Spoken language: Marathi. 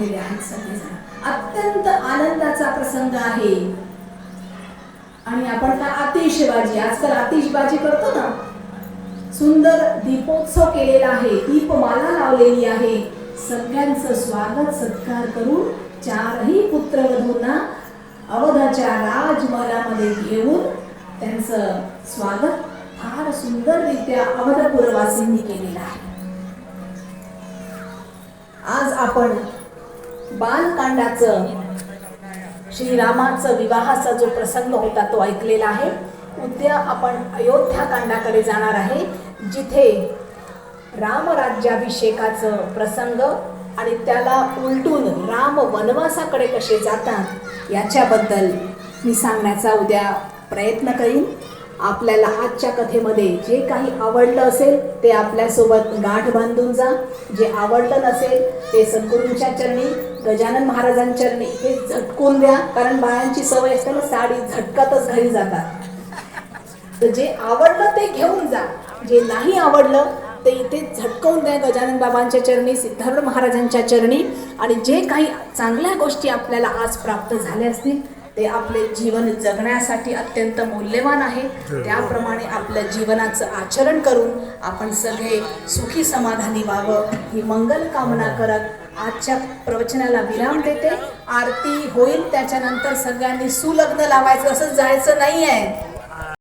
आलेले आहेत सगळेजण. अत्यंत आनंदाचा प्रसंग आहे. आणि आपण काय आतिषबाजी, आजकाल आतिषबाजी करतो ना, सुंदर दीपोत्सव केलेला आहे, दीपमाला लावलेली आहे. सगळ्यांचं स्वागत सत्कार करून चारही पुत्रवधूंना अवधाच्या राजमहालामध्ये घेऊन त्यांचं स्वागत फार सुंदररित्या अवधपुरवासींनी केलेलं आहे. आज आपण बालकांडाचं, श्रीरामाचं विवाहाचा जो प्रसंग होता तो ऐकलेला आहे. उद्या आपण अयोध्या कांडाकडे जाणार आहे, जिथे रामराज्याभिषेकाचं प्रसंग आणि त्याला उलटून राम वनवासाकडे कसे जातात याच्याबद्दल मी सांगण्याचा उद्या प्रयत्न करीन. आपल्याला आजच्या कथेमध्ये जे काही आवडलं असेल ते आपल्यासोबत गाठ बांधून जा. जे आवडलं नसेल ते सद्गुरूंच्या चरणी, गजानन महाराजांच्या चरणी हे झटकून द्या. कारण बायांची सवय असते ना, साडी झटकातच घरी जातात. तर जे आवडलं ते घेऊन जा, जे नाही आवडलं ते इथे झटकवून द्या गजानन बाबांच्या चरणी, सिद्धार्थ महाराजांच्या चरणी. आणि जे काही चांगल्या गोष्टी आपल्याला आज प्राप्त झाल्या असतील ते आपले जीवन जगण्यासाठी अत्यंत मौल्यवान आहे. त्याप्रमाणे आपल्या जीवनाचं आचरण करून आपण सगळे सुखी समाधानी व्हावं ही मंगल कामना करत आजच्या प्रवचनाला विराम देते. आरती होईल, त्याच्यानंतर सगळ्यांनी सुलग्न लावायचं, असं जायचं नाही आहे.